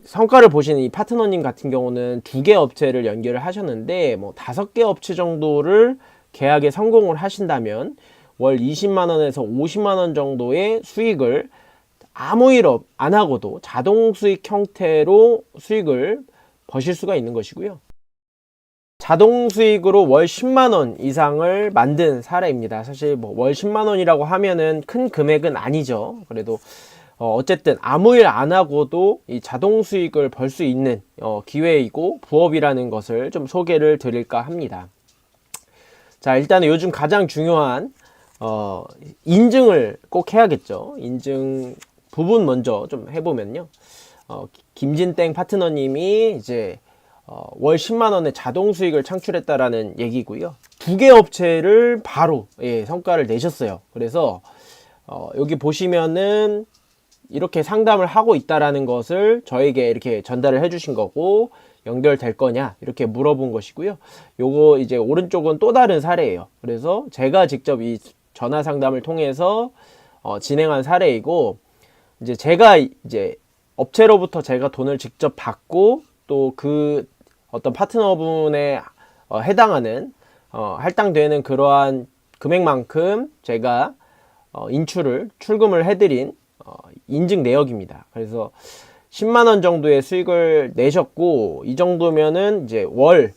성과를 보시는 이 파트너님 같은 경우는 2개 업체를 연결을 하셨는데 뭐 5개 업체 정도를 계약에 성공을 하신다면 월 20만원에서 50만원 정도의 수익을 아무 일 안 하고도 자동 수익 형태로 수익을 버실 수가 있는 것이고요. 자동 수익으로 월 10만원 이상을 만든 사례입니다. 사실 뭐 월 10만원이라고 하면은 큰 금액은 아니죠. 그래도 어쨌든 아무 일 안 하고도 이 자동 수익을 벌 수 있는 기회이고 부업이라는 것을 좀 소개를 드릴까 합니다. 자, 일단은 요즘 가장 중요한 인증을 꼭 해야겠죠. 인증 부분 먼저 좀 해보면요. 김진땡 파트너님이 이제 월 10만원의 자동 수익을 창출했다라는 얘기고요. 2개 업체를 바로 성과를 내셨어요. 그래서 여기 보시면은 이렇게 상담을 하고 있다라는 것을 저에게 이렇게 전달을 해주신 거고, 연결될 거냐 이렇게 물어본 것이고요. 요거 이제 오른쪽은 또 다른 사례예요. 그래서 제가 직접 이 전화 상담을 통해서 진행한 사례이고, 이제 제가 이제 업체로부터 제가 돈을 직접 받고 또 그 어떤 파트너분에 해당하는 할당되는 그러한 금액만큼 제가 출금을 해드린 인증 내역입니다. 그래서 10만원 정도의 수익을 내셨고, 이 정도면은 이제 월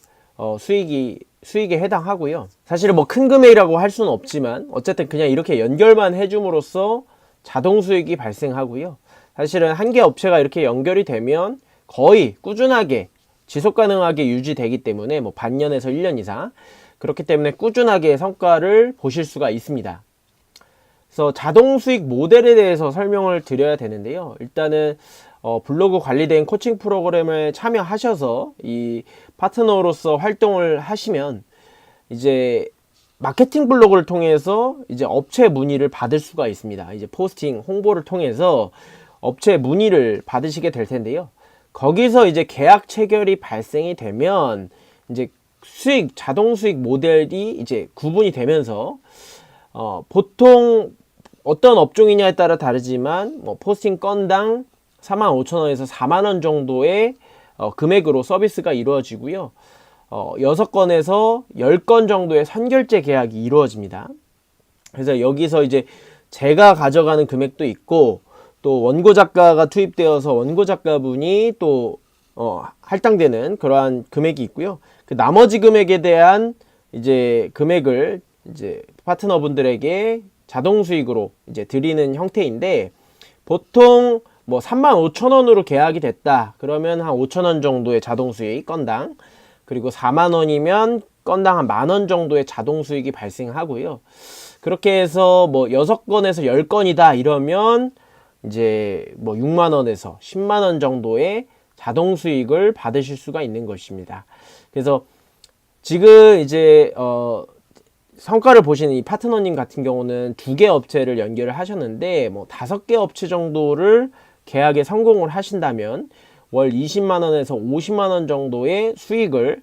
수익에 해당하고요. 사실은 뭐 큰 금액이라고 할 수는 없지만 어쨌든 그냥 이렇게 연결만 해줌으로써 자동 수익이 발생하고요. 사실은 한 개 업체가 이렇게 연결이 되면 거의 꾸준하게 지속 가능하게 유지되기 때문에 뭐 반년에서 1년 이상, 그렇기 때문에 꾸준하게 성과를 보실 수가 있습니다. 그래서 자동 수익 모델에 대해서 설명을 드려야 되는데요. 일단은 블로그 관리된 코칭 프로그램에 참여하셔서 이 파트너로서 활동을 하시면 이제 마케팅 블로그를 통해서 이제 업체 문의를 받을 수가 있습니다. 이제 포스팅 홍보를 통해서 업체 문의를 받으시게 될 텐데요. 거기서 이제 계약 체결이 발생이 되면 이제 자동 수익 모델이 이제 구분이 되면서 보통 어떤 업종이냐에 따라 다르지만 뭐 포스팅 건당 45,000원에서 4만원 정도의 금액으로 서비스가 이루어지고요. 6건에서 10건 정도의 선결제 계약이 이루어집니다. 그래서 여기서 이제 제가 가져가는 금액도 있고, 또 원고 작가가 투입되어서 원고 작가분이 또 할당되는 그러한 금액이 있고요. 그 나머지 금액에 대한 이제 금액을 이제 파트너분들에게 자동 수익으로 이제 드리는 형태인데, 보통 뭐 35,000원으로 계약이 됐다 그러면 한 5,000원 정도의 자동 수익 건당, 그리고 4만원이면 건당 한 만원 정도의 자동 수익이 발생하고요. 그렇게 해서 뭐 6건에서 10건이다 이러면 이제 뭐 6만원에서 10만원 정도의 자동 수익을 받으실 수가 있는 것입니다. 그래서 지금 이제 성과를 보시는 이 파트너님 같은 경우는 2개 업체를 연결을 하셨는데 뭐 5개 업체 정도를 계약에 성공을 하신다면 월 20만원에서 50만원 정도의 수익을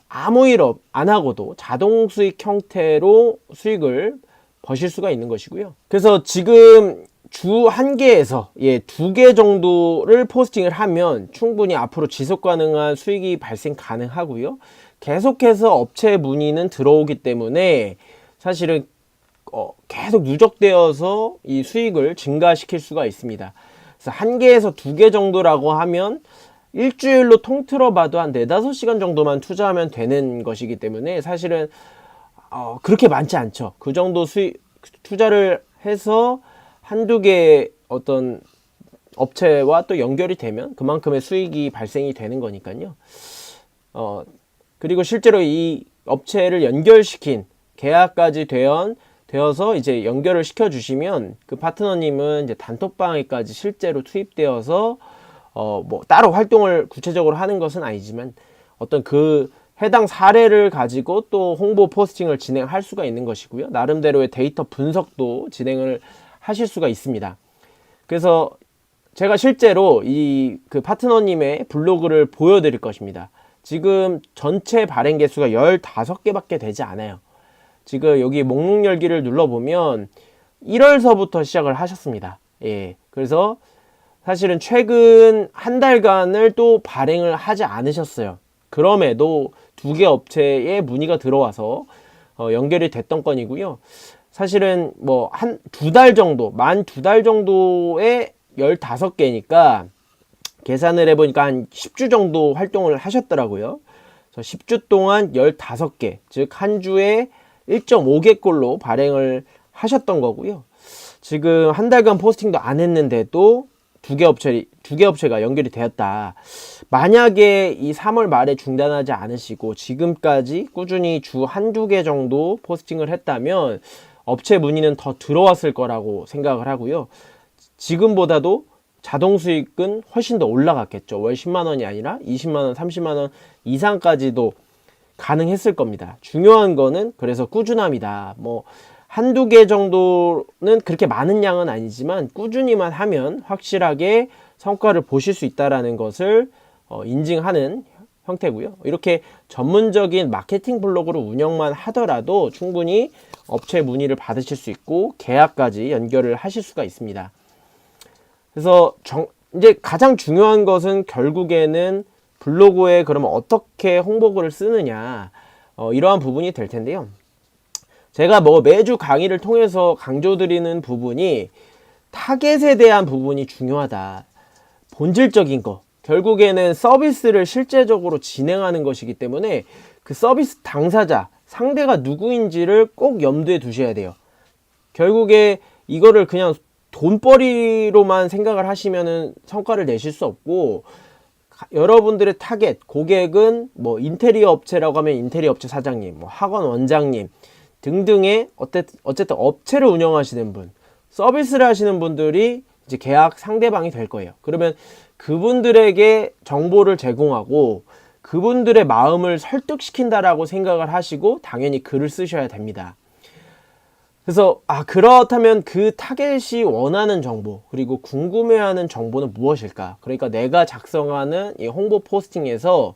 아무 일 안 하고도 자동 수익 형태로 수익을 버실 수가 있는 것이고요. 그래서 지금 주 1개에서 2개 정도를 포스팅을 하면 충분히 앞으로 지속 가능한 수익이 발생 가능하고요. 계속해서 업체 문의는 들어오기 때문에 사실은 계속 누적되어서 이 수익을 증가시킬 수가 있습니다. 그래서 1개에서 2개 정도라고 하면 일주일로 통틀어 봐도 한 4-5시간 정도만 투자하면 되는 것이기 때문에 사실은 그렇게 많지 않죠. 그 정도 투자를 해서 한두 개 어떤 업체와 또 연결이 되면 그만큼의 수익이 발생이 되는 거니까요. 그리고 실제로 이 업체를 연결시킨 계약까지 되어서 이제 연결을 시켜 주시면 그 파트너님은 이제 단톡방에까지 실제로 투입되어서 뭐 따로 활동을 구체적으로 하는 것은 아니지만 어떤 그 해당 사례를 가지고 또 홍보 포스팅을 진행할 수가 있는 것이고요. 나름대로의 데이터 분석도 진행을 하실 수가 있습니다. 그래서 제가 실제로 그 파트너님의 블로그를 보여드릴 것입니다. 지금 전체 발행 개수가 15개밖에 되지 않아요. 지금 여기 목록 열기를 눌러보면 1월서부터 시작을 하셨습니다. 그래서 사실은 최근 한 달간을 또 발행을 하지 않으셨어요. 그럼에도 두 개 업체에 문의가 들어와서 연결이 됐던 건이고요. 사실은 뭐 한 두 달 정도, 만 두 달 정도에 15개니까 계산을 해보니까 한 10주 정도 활동을 하셨더라고요. 그래서 10주 동안 15개, 즉 한 주에 1.5개꼴로 발행을 하셨던 거고요. 지금 한 달간 포스팅도 안 했는데도 두 개 업체가 연결이 되었다. 만약에 이 3월 말에 중단하지 않으시고 지금까지 꾸준히 주 한두 개 정도 포스팅을 했다면 업체 문의는 더 들어왔을 거라고 생각을 하고요. 지금보다도 자동 수익은 훨씬 더 올라갔겠죠. 월 10만 원이 아니라 20만 원, 30만 원 이상까지도 가능했을 겁니다. 중요한 거는 그래서 꾸준함이다. 뭐 한두 개 정도는 그렇게 많은 양은 아니지만 꾸준히만 하면 확실하게 성과를 보실 수 있다는 것을 인증하는 형태고요. 이렇게 전문적인 마케팅 블로그로 운영만 하더라도 충분히 업체 문의를 받으실 수 있고 계약까지 연결을 하실 수가 있습니다. 그래서 이제 가장 중요한 것은 결국에는 블로그에 그러면 어떻게 홍보글을 쓰느냐, 이러한 부분이 될 텐데요. 제가 뭐 매주 강의를 통해서 강조드리는 부분이 타겟에 대한 부분이 중요하다. 본질적인 거. 결국에는 서비스를 실제적으로 진행하는 것이기 때문에 그 서비스 당사자, 상대가 누구인지를 꼭 염두에 두셔야 돼요. 결국에 이거를 그냥 돈벌이로만 생각을 하시면은 성과를 내실 수 없고, 여러분들의 타겟, 고객은 뭐 인테리어 업체라고 하면 인테리어 업체 사장님, 뭐 학원 원장님 등등의 어쨌든 업체를 운영하시는 분, 서비스를 하시는 분들이 이제 계약 상대방이 될 거예요. 그러면 그분들에게 정보를 제공하고 그분들의 마음을 설득시킨다라고 생각을 하시고 당연히 글을 쓰셔야 됩니다. 그래서 그렇다면 그 타겟이 원하는 정보 그리고 궁금해하는 정보는 무엇일까? 그러니까 내가 작성하는 이 홍보 포스팅에서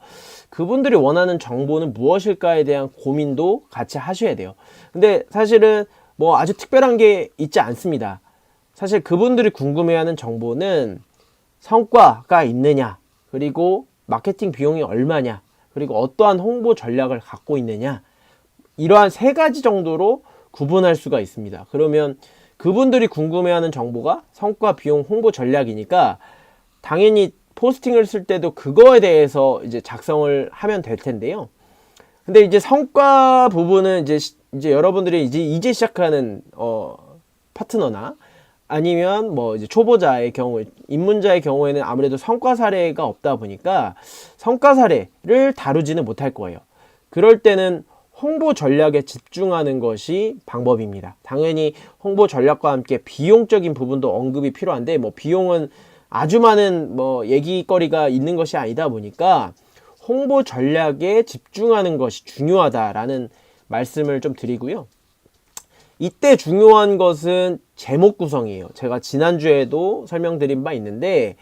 그분들이 원하는 정보는 무엇일까에 대한 고민도 같이 하셔야 돼요. 근데 사실은 뭐 아주 특별한 게 있지 않습니다. 사실 그분들이 궁금해하는 정보는 성과가 있느냐, 그리고 마케팅 비용이 얼마냐, 그리고 어떠한 홍보 전략을 갖고 있느냐, 이러한 세 가지 정도로 구분할 수가 있습니다. 그러면 그분들이 궁금해하는 정보가 성과, 비용, 홍보 전략이니까 당연히 포스팅을 쓸 때도 그거에 대해서 이제 작성을 하면 될 텐데요. 근데 이제 성과 부분은 이제 여러분들이 이제 시작하는 파트너나 아니면 뭐 이제 초보자의 경우, 입문자의 경우에는 아무래도 성과 사례가 없다 보니까 성과 사례를 다루지는 못할 거예요. 그럴 때는 홍보 전략에 집중하는 것이 방법입니다. 당연히 홍보 전략과 함께 비용적인 부분도 언급이 필요한데, 뭐 비용은 아주 많은 뭐 얘기거리가 있는 것이 아니다 보니까 홍보 전략에 집중하는 것이 중요하다라는 말씀을 좀 드리고요. 이때 중요한 것은 제목 구성이에요. 제가 지난주에도 설명드린 바 있는데,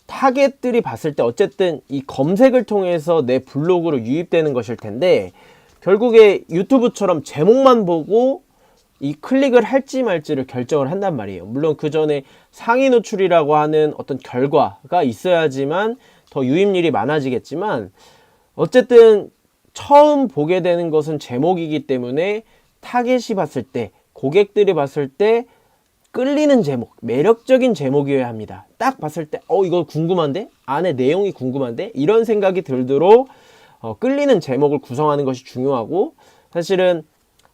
타겟들이 봤을 때 어쨌든 이 검색을 통해서 내 블로그로 유입되는 것일 텐데, 결국에 유튜브처럼 제목만 보고 이 클릭을 할지 말지를 결정을 한단 말이에요. 물론 그 전에 상위 노출이라고 하는 어떤 결과가 있어야지만 더 유입률이 많아지겠지만, 어쨌든 처음 보게 되는 것은 제목이기 때문에 타겟이 봤을 때, 고객들이 봤을 때 끌리는 제목, 매력적인 제목이어야 합니다. 딱 봤을 때 이거 궁금한데? 안에 내용이 궁금한데? 이런 생각이 들도록 끌리는 제목을 구성하는 것이 중요하고, 사실은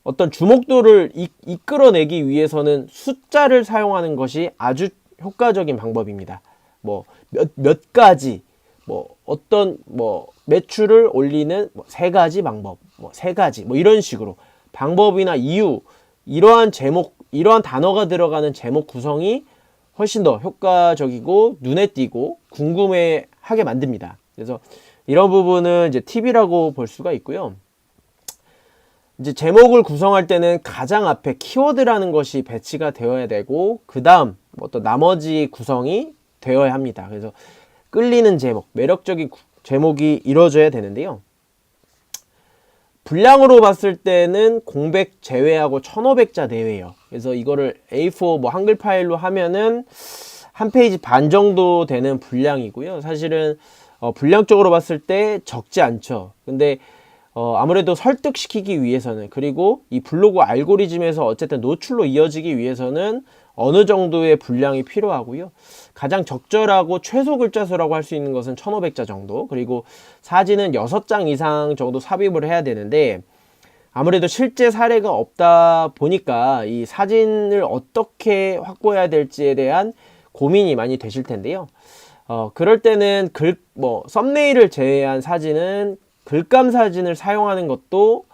어떤 주목도를 이끌어내기 위해서는 숫자를 사용하는 것이 아주 효과적인 방법입니다. 뭐 몇 가지, 뭐 어떤 뭐 매출을 올리는 세 가지 방법, 세 가지 이런 식으로 방법이나 이유, 이러한 제목, 이러한 단어가 들어가는 제목 구성이 훨씬 더 효과적이고 눈에 띄고 궁금해하게 만듭니다. 그래서 이런 부분은 이제 팁이라고 볼 수가 있고요. 이제 제목을 구성할 때는 가장 앞에 키워드라는 것이 배치가 되어야 되고, 그 다음 또 나머지 구성이 되어야 합니다. 그래서 끌리는 제목, 매력적인 제목이 이루어져야 되는데요. 분량으로 봤을 때는 공백 제외하고 1500자 내외예요. 그래서 이거를 A4 한글 파일로 하면은 한 페이지 반 정도 되는 분량이고요. 사실은 분량적으로 봤을 때 적지 않죠. 근데 아무래도 설득시키기 위해서는, 그리고 이 블로그 알고리즘에서 어쨌든 노출로 이어지기 위해서는 어느 정도의 분량이 필요하고요. 가장 적절하고 최소 글자 수라고 할 수 있는 것은 1500자 정도, 그리고 사진은 6장 이상 정도 삽입을 해야 되는데, 아무래도 실제 사례가 없다 보니까 이 사진을 어떻게 확보해야 될지에 대한 고민이 많이 되실 텐데요. 그럴 때는 썸네일을 제외한 사진은 글감 사진을 사용하는 것도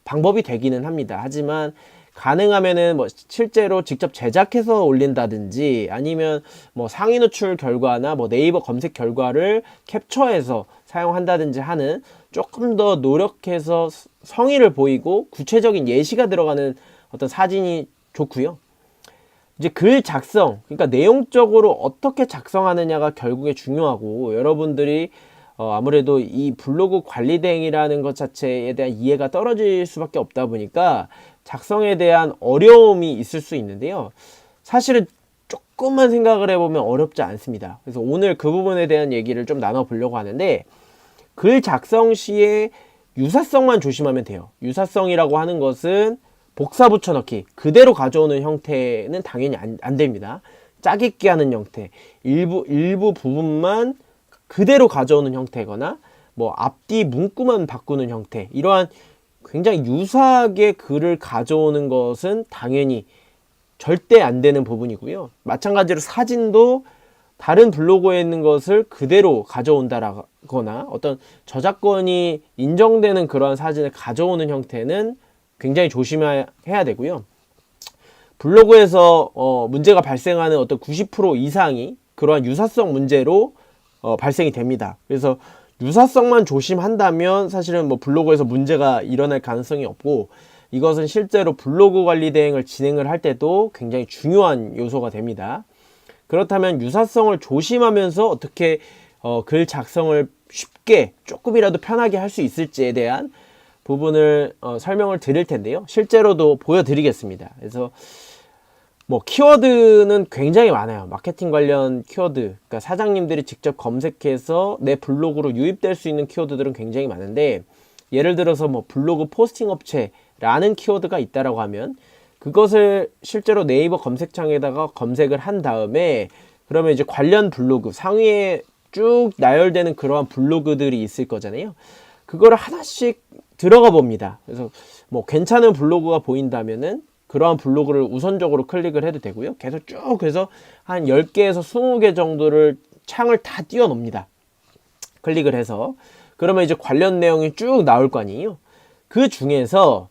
방법이 되기는 합니다. 하지만 가능하면은 실제로 직접 제작해서 올린다든지, 아니면 상위 노출 결과나 네이버 검색 결과를 캡처해서 사용한다든지 하는, 조금 더 노력해서 성의를 보이고 구체적인 예시가 들어가는 어떤 사진이 좋고요. 이제 글 작성, 그러니까 내용적으로 어떻게 작성하느냐가 결국에 중요하고, 여러분들이 아무래도 이 블로그 관리 대행이라는 것 자체에 대한 이해가 떨어질 수밖에 없다 보니까 작성에 대한 어려움이 있을 수 있는데요. 사실은 조금만 생각을 해보면 어렵지 않습니다. 그래서 오늘 그 부분에 대한 얘기를 좀 나눠보려고 하는데, 글 작성 시에 유사성만 조심하면 돼요. 유사성이라고 하는 것은 복사 붙여넣기, 그대로 가져오는 형태는 당연히 안 됩니다. 짜깁기 하는 형태, 일부 부분만 그대로 가져오는 형태거나 앞뒤 문구만 바꾸는 형태, 이러한 굉장히 유사하게 글을 가져오는 것은 당연히 절대 안 되는 부분이고요. 마찬가지로 사진도 다른 블로그에 있는 것을 그대로 가져온다거나 어떤 저작권이 인정되는 그러한 사진을 가져오는 형태는 굉장히 조심해야 되고요. 블로그에서 문제가 발생하는 어떤 90% 이상이 그러한 유사성 문제로 발생이 됩니다. 그래서 유사성만 조심한다면 사실은 블로그에서 문제가 일어날 가능성이 없고, 이것은 실제로 블로그 관리 대행을 진행을 할 때도 굉장히 중요한 요소가 됩니다. 그렇다면 유사성을 조심하면서 어떻게 글 작성을 쉽게 조금이라도 편하게 할 수 있을지에 대한 부분을 설명을 드릴 텐데요. 실제로도 보여드리겠습니다. 그래서 키워드는 굉장히 많아요. 마케팅 관련 키워드, 그러니까 사장님들이 직접 검색해서 내 블로그로 유입될 수 있는 키워드들은 굉장히 많은데, 예를 들어서 블로그 포스팅 업체라는 키워드가 있다라고 하면 그것을 실제로 네이버 검색창에다가 검색을 한 다음에, 그러면 이제 관련 블로그 상위에 쭉 나열되는 그러한 블로그들이 있을 거잖아요. 그거를 하나씩 들어가 봅니다. 그래서 괜찮은 블로그가 보인다면은 그러한 블로그를 우선적으로 클릭을 해도 되고요. 계속 쭉 해서 한 10개에서 20개 정도를 창을 다 띄워 놓습니다. 클릭을 해서. 그러면 이제 관련 내용이 쭉 나올 거 아니에요. 그 중에서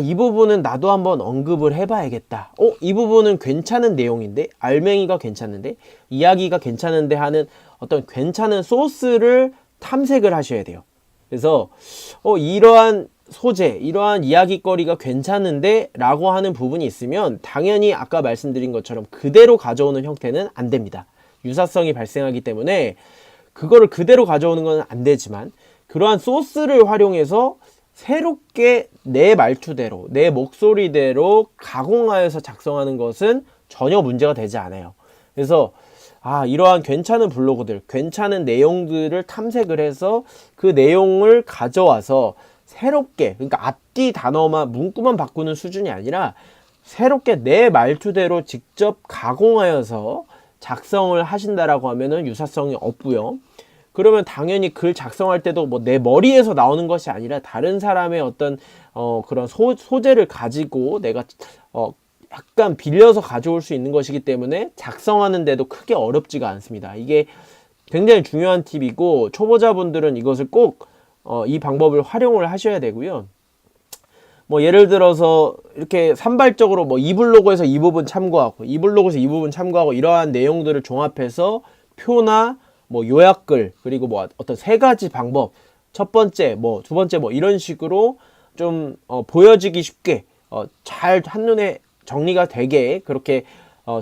이 부분은 나도 한번 언급을 해봐야겠다. 이 부분은 괜찮은 내용인데, 알맹이가 괜찮은데, 이야기가 괜찮은데 하는 어떤 괜찮은 소스를 탐색을 하셔야 돼요. 그래서 이러한 소재, 이러한 이야기거리가 괜찮은데 라고 하는 부분이 있으면 당연히 아까 말씀드린 것처럼 그대로 가져오는 형태는 안 됩니다. 유사성이 발생하기 때문에 그거를 그대로 가져오는 건 안 되지만, 그러한 소스를 활용해서 새롭게 내 말투대로, 내 목소리대로 가공하여서 작성하는 것은 전혀 문제가 되지 않아요. 그래서 이러한 괜찮은 블로그들, 괜찮은 내용들을 탐색을 해서 그 내용을 가져와서 새롭게, 그러니까 앞뒤 단어만, 문구만 바꾸는 수준이 아니라 새롭게 내 말투대로 직접 가공하여서 작성을 하신다라고 하면은 유사성이 없고요. 그러면 당연히 글 작성할 때도 내 머리에서 나오는 것이 아니라 다른 사람의 어떤 그런 소재를 가지고 내가 약간 빌려서 가져올 수 있는 것이기 때문에 작성하는데도 크게 어렵지가 않습니다. 이게 굉장히 중요한 팁이고, 초보자분들은 이것을 꼭 이 방법을 활용을 하셔야 되고요. 예를 들어서 이렇게 산발적으로 이 블로그에서 이 부분 참고하고, 이 블로그에서 이 부분 참고하고, 이러한 내용들을 종합해서 표나 요약글, 그리고 어떤 3가지 방법, 첫 번째, 두 번째 이런 식으로 좀 보여지기 쉽게 잘 한눈에 정리가 되게 그렇게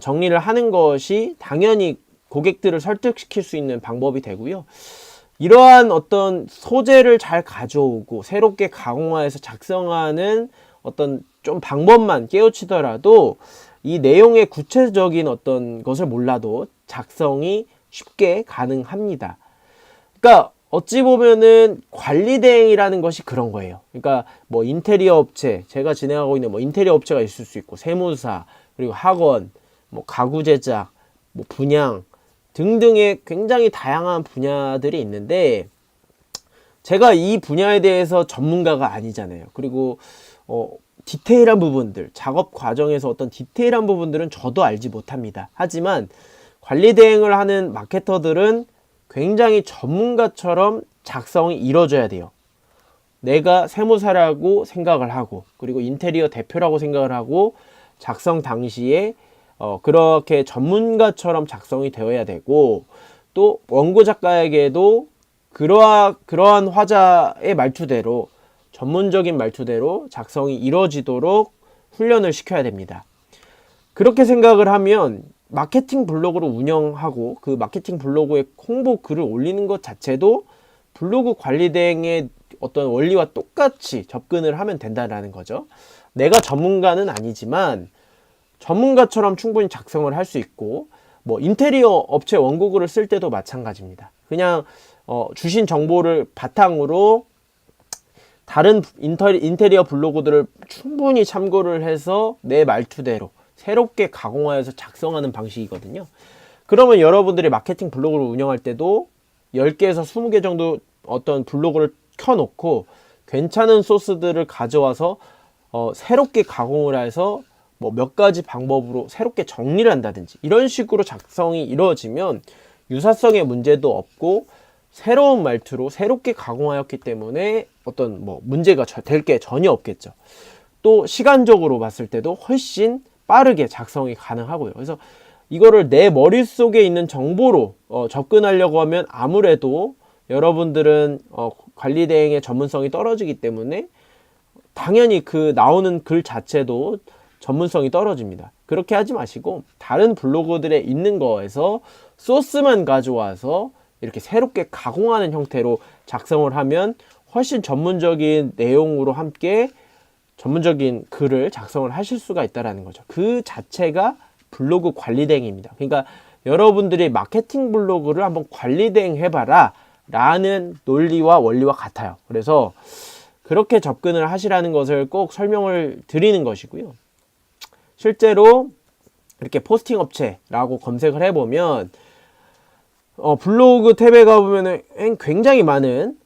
정리를 하는 것이 당연히 고객들을 설득시킬 수 있는 방법이 되고요. 이러한 어떤 소재를 잘 가져오고 새롭게 가공화해서 작성하는 어떤 좀 방법만 깨우치더라도 이 내용의 구체적인 어떤 것을 몰라도 작성이 쉽게 가능합니다. 그러니까 어찌 보면은 관리 대행이라는 것이 그런 거예요. 그러니까 뭐 인테리어 업체, 제가 진행하고 있는 뭐 인테리어 업체가 있을 수 있고, 세무사, 그리고 학원, 뭐 가구 제작, 뭐 분양 등등의 굉장히 다양한 분야들이 있는데, 제가 이 분야에 대해서 전문가가 아니잖아요. 그리고 디테일한 부분들, 작업 과정에서 어떤 디테일한 부분들은 저도 알지 못합니다. 하지만 관리 대행을 하는 마케터들은 굉장히 전문가처럼 작성이 이루어져야 돼요. 내가 세무사라고 생각을 하고, 그리고 인테리어 대표라고 생각을 하고, 작성 당시에 그렇게 전문가처럼 작성이 되어야 되고, 또 원고 작가에게도 그러한 화자의 말투대로, 전문적인 말투대로 작성이 이루어지도록 훈련을 시켜야 됩니다. 그렇게 생각을 하면 마케팅 블로그를 운영하고 그 마케팅 블로그에 홍보 글을 올리는 것 자체도 블로그 관리 대행의 어떤 원리와 똑같이 접근을 하면 된다는 거죠. 내가 전문가는 아니지만 전문가처럼 충분히 작성을 할 수 있고, 뭐 인테리어 업체 원고글을 쓸 때도 마찬가지입니다. 그냥 주신 정보를 바탕으로 다른 인테리어 블로그들을 충분히 참고를 해서 내 말투대로 새롭게 가공하여서 작성하는 방식이거든요. 그러면 여러분들이 마케팅 블로그를 운영할 때도 10개에서 20개 정도 어떤 블로그를 켜놓고 괜찮은 소스들을 가져와서 새롭게 가공을 해서 뭐 몇 가지 방법으로 새롭게 정리를 한다든지 이런 식으로 작성이 이루어지면 유사성의 문제도 없고 새로운 말투로 새롭게 가공하였기 때문에 어떤 뭐 문제가 될 게 전혀 없겠죠. 또 시간적으로 봤을 때도 훨씬 빠르게 작성이 가능하고요. 그래서 이거를 내 머릿속에 있는 정보로 접근하려고 하면 아무래도 여러분들은 관리 대행의 전문성이 떨어지기 때문에 당연히 그 나오는 글 자체도 전문성이 떨어집니다. 그렇게 하지 마시고 다른 블로그들에 있는 거에서 소스만 가져와서 이렇게 새롭게 가공하는 형태로 작성을 하면 훨씬 전문적인 내용으로 함께 전문적인 글을 작성을 하실 수가 있다는 거죠. 그 자체가 블로그 관리 대행입니다. 그러니까 여러분들이 마케팅 블로그를 한번 관리 대행 해봐라 라는 논리와 원리와 같아요. 그래서 그렇게 접근을 하시라는 것을 꼭 설명을 드리는 것이고요. 실제로 이렇게 포스팅 업체라고 검색을 해보면 블로그 탭에 가보면 굉장히 많은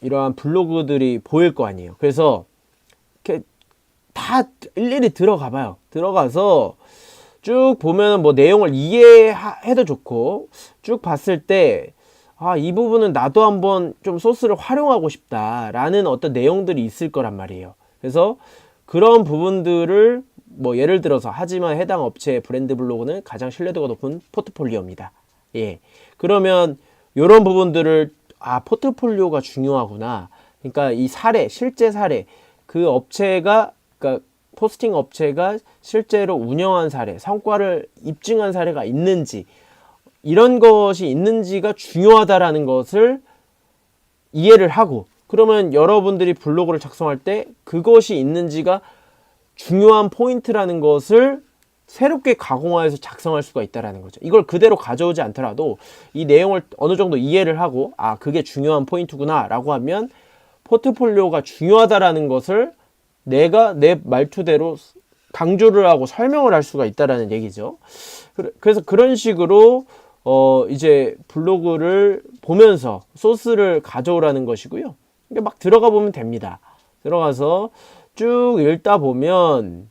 이러한 블로그들이 보일 거 아니에요. 그래서 이렇게 다 일일이 들어가 봐요. 들어가서 쭉 보면 뭐 내용을 이해해도 좋고, 쭉 봤을 때 이 부분은 나도 한번 좀 소스를 활용하고 싶다라는 어떤 내용들이 있을 거란 말이에요. 그래서 그런 부분들을 뭐 예를 들어서 하지만 해당 업체의 브랜드 블로그는 가장 신뢰도가 높은 포트폴리오입니다. 예. 그러면 이런 부분들을 포트폴리오가 중요하구나. 그러니까 이 사례, 실제 사례, 그 업체가, 그러니까 포스팅 업체가 실제로 운영한 사례, 성과를 입증한 사례가 있는지, 이런 것이 있는지가 중요하다라는 것을 이해를 하고, 그러면 여러분들이 블로그를 작성할 때 그것이 있는지가 중요한 포인트라는 것을 새롭게 가공하여서 작성할 수가 있다는 거죠. 이걸 그대로 가져오지 않더라도 이 내용을 어느 정도 이해를 하고 그게 중요한 포인트구나 라고 하면 포트폴리오가 중요하다라는 것을 내가 내 말투대로 강조를 하고 설명을 할 수가 있다는 얘기죠. 그래서 그런 식으로 이제 블로그를 보면서 소스를 가져오라는 것이고요. 막 들어가 보면 됩니다. 들어가서 쭉 읽다 보면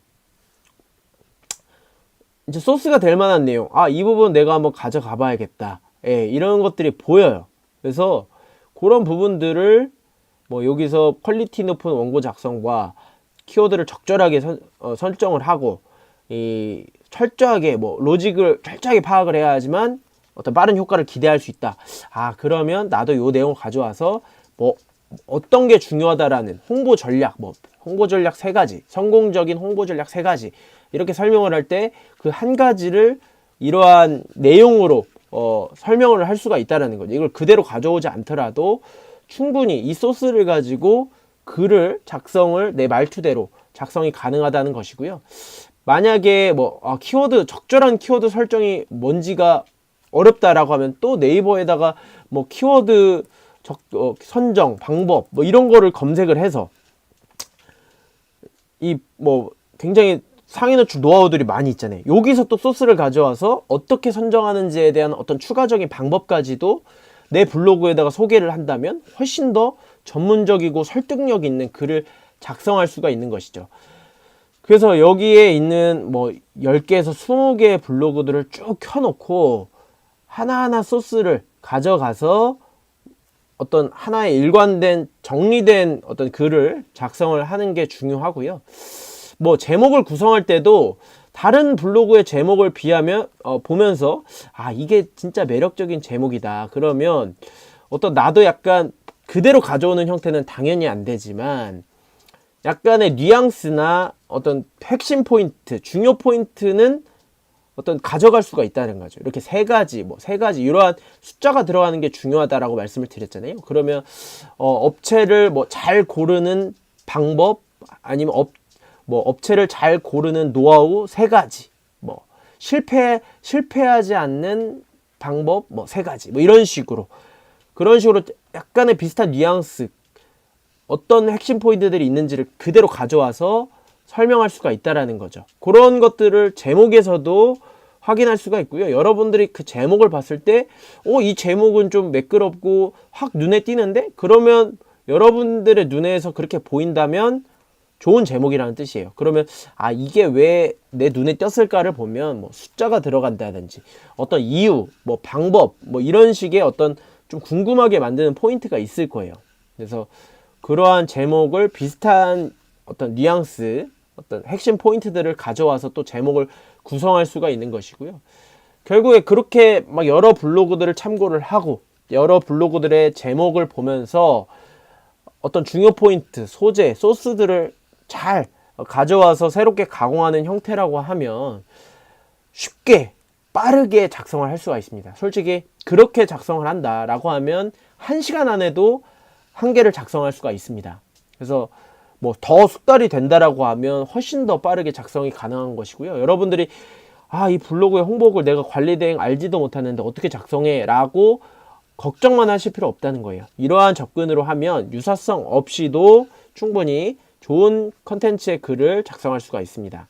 이제 소스가 될 만한 내용, 이 부분 내가 한번 가져가 봐야겠다. 예, 이런 것들이 보여요. 그래서 그런 부분들을 뭐 여기서 퀄리티 높은 원고 작성과 키워드를 적절하게 설정을 하고 철저하게 뭐 로직을 철저하게 파악을 해야 하지만 어떤 빠른 효과를 기대할 수 있다. 그러면 나도 요 내용을 가져와서 뭐 어떤 게 중요하다라는 홍보 전략, 홍보 전략 3가지, 성공적인 홍보 전략 3가지 이렇게 설명을 할 때 그 한 가지를 이러한 내용으로 설명을 할 수가 있다는 거죠. 이걸 그대로 가져오지 않더라도 충분히 이 소스를 가지고 글을 작성을 내 말투대로 작성이 가능하다는 것이고요. 만약에 뭐 키워드 적절한 키워드 설정이 뭔지가 어렵다라고 하면 또 네이버에다가 뭐 키워드 선정 방법 뭐 이런 거를 검색을 해서 이 뭐 굉장히 상위 노출 노하우들이 많이 있잖아요. 여기서 또 소스를 가져와서 어떻게 선정하는지에 대한 어떤 추가적인 방법까지도 내 블로그에다가 소개를 한다면 훨씬 더 전문적이고 설득력 있는 글을 작성할 수가 있는 것이죠. 그래서 여기에 있는 뭐 10개에서 20개의 블로그들을 쭉 켜놓고 하나하나 소스를 가져가서 어떤 하나의 일관된 정리된 어떤 글을 작성을 하는 게 중요하고요. 뭐 제목을 구성할 때도 다른 블로그의 제목을 비하면 보면서 이게 진짜 매력적인 제목이다. 그러면 어떤 나도 약간 그대로 가져오는 형태는 당연히 안 되지만 약간의 뉘앙스나 어떤 핵심 포인트, 중요 포인트는 어떤 가져갈 수가 있다는 거죠. 이렇게 세 가지 이러한 숫자가 들어가는 게 중요하다라고 말씀을 드렸잖아요. 그러면 업체를 뭐 잘 고르는 방법 아니면 업체를 잘 고르는 노하우 세 가지, 뭐 실패하지 않는 방법 뭐 세 가지, 뭐 이런 식으로 그런 식으로 약간의 비슷한 뉘앙스 어떤 핵심 포인트들이 있는지를 그대로 가져와서 설명할 수가 있다라는 거죠. 그런 것들을 제목에서도 확인할 수가 있고요. 여러분들이 그 제목을 봤을 때 이 제목은 좀 매끄럽고 확 눈에 띄는데? 그러면 여러분들의 눈에서 그렇게 보인다면 좋은 제목이라는 뜻이에요. 그러면 이게 왜 내 눈에 띄었을까를 보면 뭐 숫자가 들어간다든지 어떤 이유, 뭐 방법, 뭐 이런 식의 어떤 좀 궁금하게 만드는 포인트가 있을 거예요. 그래서 그러한 제목을 비슷한 어떤 뉘앙스, 어떤 핵심 포인트들을 가져와서 또 제목을 구성할 수가 있는 것이고요. 결국에 그렇게 막 여러 블로그들을 참고를 하고 여러 블로그들의 제목을 보면서 어떤 중요 포인트, 소재, 소스들을 잘 가져와서 새롭게 가공하는 형태라고 하면 쉽게 빠르게 작성을 할 수가 있습니다. 솔직히 그렇게 작성을 한다라고 하면 1시간 안에도 한 개를 작성할 수가 있습니다. 그래서 뭐 더 숙달이 된다라고 하면 훨씬 더 빠르게 작성이 가능한 것이고요. 여러분들이 이 블로그의 홍보글 내가 관리 대행 알지도 못하는데 어떻게 작성해? 라고 걱정만 하실 필요 없다는 거예요. 이러한 접근으로 하면 유사성 없이도 충분히 좋은 컨텐츠의 글을 작성할 수가 있습니다.